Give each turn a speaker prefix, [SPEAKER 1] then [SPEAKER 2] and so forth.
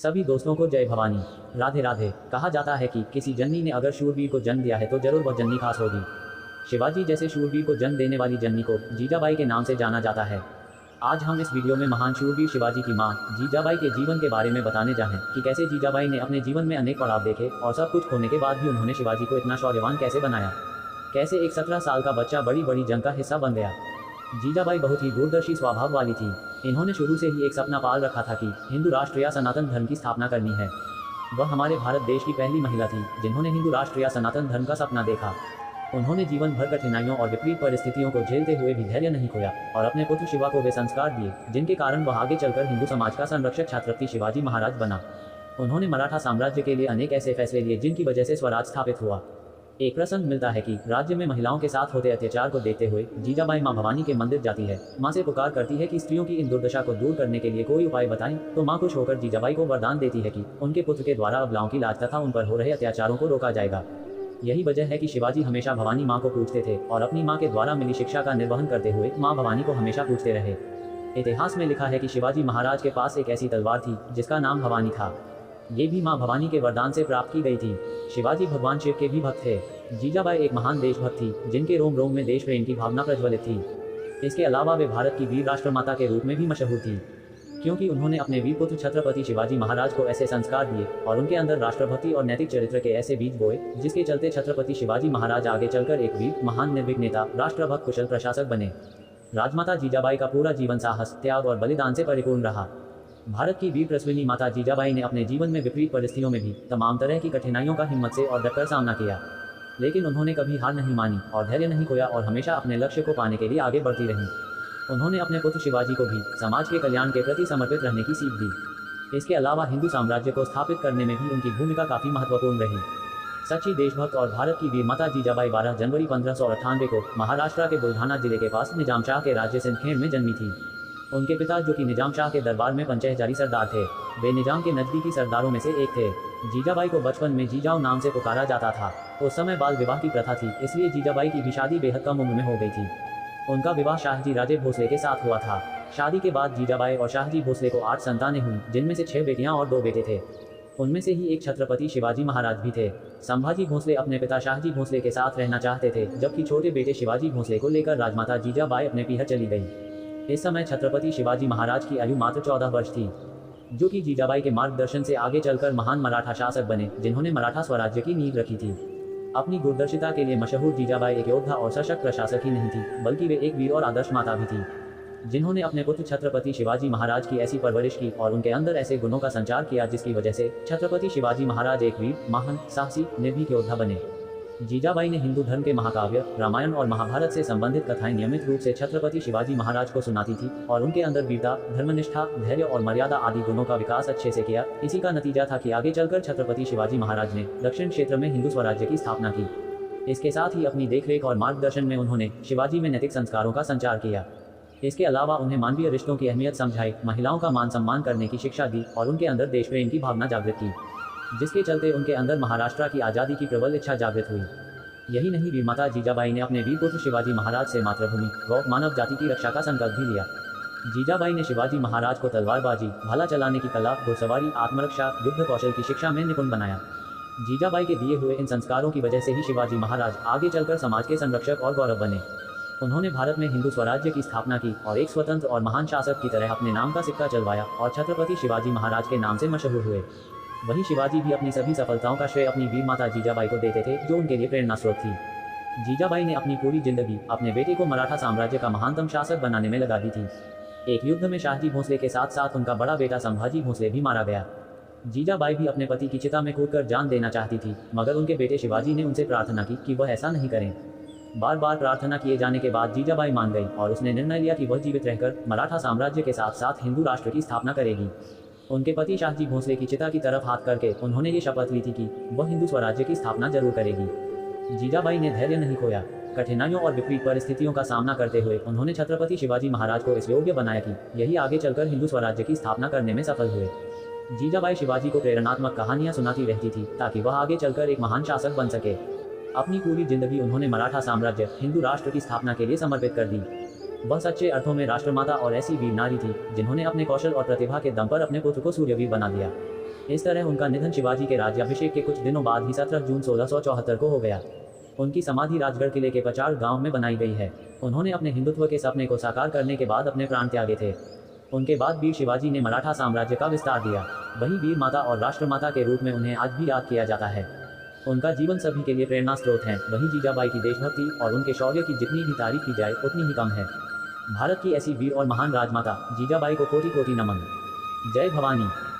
[SPEAKER 1] सभी दोस्तों को जय भवानी। राधे राधे। कहा जाता है कि किसी जननी ने अगर शूरवीर को जन्म दिया है तो जरूर वह जननी खास होगी। शिवाजी जैसे शूरवीर को जन्म देने वाली जननी को जीजाबाई के नाम से जाना जाता है। आज हम इस वीडियो में महान शूरवीर शिवाजी की मां जीजाबाई के जीवन के बारे में बताने जा रहे हैं कि कैसे जीजाबाई ने अपने जीवन में अनेक पड़ाव देखे और सब कुछ खोने के बाद भी उन्होंने शिवाजी को इतना शौर्यवान कैसे बनाया। कैसे एक 17 साल का बच्चा बड़ी बड़ी जंग का हिस्सा बन गया। जीजाबाई बहुत ही दूरदर्शी स्वभाव वाली थी। इन्होंने शुरू से ही एक सपना पाल रखा था कि हिंदू राष्ट्र या सनातन धर्म की स्थापना करनी है। वह हमारे भारत देश की पहली महिला थी जिन्होंने हिंदू राष्ट्र या सनातन धर्म का सपना देखा। उन्होंने जीवन भर कठिनाइयों और विपरीत परिस्थितियों को झेलते हुए भी धैर्य नहीं खोया और अपने पुत्र शिवा को वे संस्कार दिए जिनके कारण वह आगे चलकर हिंदू समाज का संरक्षक छत्रपति शिवाजी महाराज बना। उन्होंने मराठा साम्राज्य के लिए अनेक ऐसे फैसले लिए जिनकी वजह से स्वराज स्थापित हुआ। एक प्रसंग मिलता है कि राज्य में महिलाओं के साथ होते अत्याचार को देखते हुए जीजाबाई मां भवानी के मंदिर जाती है। मां से पुकार करती है कि स्त्रियों की इन दुर्दशा को दूर करने के लिए कोई उपाय बताएं, तो मां खुश होकर जीजाबाई को वरदान देती है कि उनके पुत्र के द्वारा अबलाओं की लाज तथा उन पर हो रहे अत्याचारों को रोका जाएगा। यही वजह है कि शिवाजी हमेशा भवानी मां को पूजते थे और अपनी मां के द्वारा मिली शिक्षा का निर्वहन करते हुए मां भवानी को हमेशा पूजते रहे। इतिहास में लिखा है कि शिवाजी महाराज के पास एक ऐसी तलवार थी जिसका नाम भवानी था। ये भी मां भवानी के वरदान से प्राप्त की गई थी। शिवाजी भगवान शिव के भी भक्त थे। जीजाबाई एक महान देशभक्त थी जिनके रोम रोम में देश प्रेम की भावना प्रज्वलित थी। इसके अलावा वे भारत की वीर राष्ट्रमाता के रूप में भी मशहूर थी, क्योंकि उन्होंने अपने वीर पुत्र छत्रपति शिवाजी महाराज को ऐसे संस्कार दिए और उनके अंदर राष्ट्रभक्ति और नैतिक चरित्र के ऐसे बीज बोए जिसके चलते छत्रपति शिवाजी महाराज आगे चलकर एक वीर, महान निर्भीक नेता, राष्ट्रभक्त, कुशल प्रशासक बने। राजमाता जीजाबाई का पूरा जीवन साहस, त्याग और बलिदान से परिपूर्ण रहा। भारत की वीर प्रसविनी माता जीजाबाई ने अपने जीवन में विपरीत परिस्थितियों में भी तमाम तरह की कठिनाइयों का हिम्मत से और डटकर सामना किया, लेकिन उन्होंने कभी हार नहीं मानी और धैर्य नहीं खोया और हमेशा अपने लक्ष्य को पाने के लिए आगे बढ़ती रहीं। उन्होंने अपने पुत्र शिवाजी को भी समाज के कल्याण के प्रति समर्पित रहने की सीख दी। इसके अलावा हिंदू साम्राज्य को स्थापित करने में भी उनकी भूमिका काफी महत्वपूर्ण रही। सच्ची देशभक्त और भारत की वीर माता जीजाबाई 12 जनवरी 1598 को महाराष्ट्र के बुलढाना जिले के पास निजाम शाह के राज्य सिंदखेड़ में जन्मी थी। उनके पिता, जो कि निजाम शाह के दरबार में पंचहजारी सरदार थे, वे निजाम के नजदीकी सरदारों में से एक थे। जीजाबाई को बचपन में जीजाऊ नाम से पुकारा जाता था। उस समय बाल विवाह की प्रथा थी, इसलिए जीजाबाई की भी शादी बेहद कम उम्र में हो गई थी। उनका विवाह शाहजी राजे भोसले के साथ हुआ था। शादी के बाद जीजाबाई और शाहजी भोसले को 8 संतानें हुई, जिनमें से 6 बेटियां और 2 बेटे थे। उनमें से ही एक छत्रपति शिवाजी महाराज भी थे। संभाजी भोसले अपने पिता शाहजी भोसले के साथ रहना चाहते थे, जबकि छोटे बेटे शिवाजी भोसले को लेकर राजमाता जीजाबाई अपने पीहर चली गई। इस समय छत्रपति शिवाजी महाराज की आयु मात्र 14 वर्ष थी, जो कि जीजाबाई के मार्गदर्शन से आगे चलकर महान मराठा शासक बने, जिन्होंने मराठा स्वराज्य की नींव रखी थी। अपनी दूरदर्शिता के लिए मशहूर जीजाबाई एक योद्धा और सशक्त प्रशासक ही नहीं थी, बल्कि वे एक वीर और आदर्श माता भी थी, जिन्होंने अपने पुत्र छत्रपति शिवाजी महाराज की ऐसी परवरिश की और उनके अंदर ऐसे गुणों का संचार किया जिसकी वजह से छत्रपति शिवाजी महाराज एक वीर, महान, साहसी, निर्भीक योद्धा बने। जीजाबाई ने हिंदू धर्म के महाकाव्य रामायण और महाभारत से संबंधित कथाएं नियमित रूप से छत्रपति शिवाजी महाराज को सुनाती थी और उनके अंदर वीरता, धर्मनिष्ठा, धैर्य और मर्यादा आदि गुणों का विकास अच्छे से किया। इसी का नतीजा था कि आगे चलकर छत्रपति शिवाजी महाराज ने दक्षिण क्षेत्र में हिंदू स्वराज्य की स्थापना की। इसके साथ ही अपनी देखरेख और मार्गदर्शन में उन्होंने शिवाजी में नैतिक संस्कारों का संचार किया। इसके अलावा उन्हें मानवीय रिश्तों की अहमियत समझाई, महिलाओं का मान सम्मान करने की शिक्षा दी और उनके अंदर देश प्रेम की भावना जागृत की, जिसके चलते उनके अंदर महाराष्ट्र की आज़ादी की प्रबल इच्छा जागृत हुई। यही नहीं, वीर माता जीजाबाई ने अपने वीर पुत्र शिवाजी महाराज से मातृभूमि, गौ, मानव जाति की रक्षा का संकल्प भी लिया। जीजाबाई ने शिवाजी महाराज को तलवारबाजी, भाला चलाने की कला, घुड़सवारी, आत्मरक्षा, युद्ध कौशल की शिक्षा में निपुण बनाया। जीजाबाई के दिए हुए इन संस्कारों की वजह से ही शिवाजी महाराज आगे चलकर समाज के संरक्षक और गौरव बने। उन्होंने भारत में हिंदू स्वराज्य की स्थापना की और एक स्वतंत्र और महान शासक की तरह अपने नाम का सिक्का चलवाया और छत्रपति शिवाजी महाराज के नाम से मशहूर हुए। वहीं शिवाजी भी अपनी सभी सफलताओं का श्रेय अपनी वीर माता जीजाबाई को देते थे, जो उनके लिए प्रेरणा स्रोत थी। जीजाबाई ने अपनी पूरी जिंदगी अपने बेटे को मराठा साम्राज्य का महानतम शासक बनाने में लगा दी थी। एक युद्ध में शाहजी भोसले के साथ साथ उनका बड़ा बेटा संभाजी भोसले भी मारा गया। जीजाबाई भी अपने पति की चिता में कूदकर जान देना चाहती थी, मगर उनके बेटे शिवाजी ने उनसे प्रार्थना की कि वह ऐसा नहीं करें। बार बार प्रार्थना किए जाने के बाद जीजाबाई मान गई और उसने निर्णय लिया कि वह जीवित रहकर मराठा साम्राज्य के साथ साथ हिंदू राष्ट्र की स्थापना करेगी। उनके पति शाहजी भोसले की चिता की तरफ हाथ करके उन्होंने ये शपथ ली थी कि वह हिंदू स्वराज्य की स्थापना जरूर करेगी। जीजाबाई ने धैर्य नहीं खोया। कठिनाइयों और विपरीत परिस्थितियों का सामना करते हुए उन्होंने छत्रपति शिवाजी महाराज को इस योग्य बनाया कि यही आगे चलकर हिंदू स्वराज्य की स्थापना करने में सफल हुए। जीजाबाई शिवाजी को प्रेरणात्मक कहानियां सुनाती रहती थी ताकि वह आगे चलकर एक महान शासक बन सके। अपनी पूरी जिंदगी उन्होंने मराठा साम्राज्य, हिंदू राष्ट्र की स्थापना के लिए समर्पित कर दी। वह सच्चे अर्थों में राष्ट्रमाता और ऐसी वीर नारी थी जिन्होंने अपने कौशल और प्रतिभा के दम पर अपने पुत्र को सूर्यवीर बना दिया। इस तरह उनका निधन शिवाजी के राज्याभिषेक के कुछ दिनों बाद ही 17 जून 1674 को हो गया। उनकी समाधि राजगढ़ किले के पचाड़ गांव में बनाई गई है। उन्होंने अपने हिंदुत्व के सपने को साकार करने के बाद अपने प्राण त्यागे थे। उनके बाद वीर शिवाजी ने मराठा साम्राज्य का विस्तार दिया। वहीं वीर माता और राष्ट्रमाता के रूप में उन्हें आज भी याद किया जाता है। उनका जीवन सभी के लिए प्रेरणा स्रोत है। वहीं जीजाबाई की देशभक्ति और उनके शौर्य की जितनी भी तारीफ की जाए उतनी ही कम है। भारत की ऐसी वीर और महान राजमाता जीजाबाई को कोटि कोटि नमन। जय भवानी।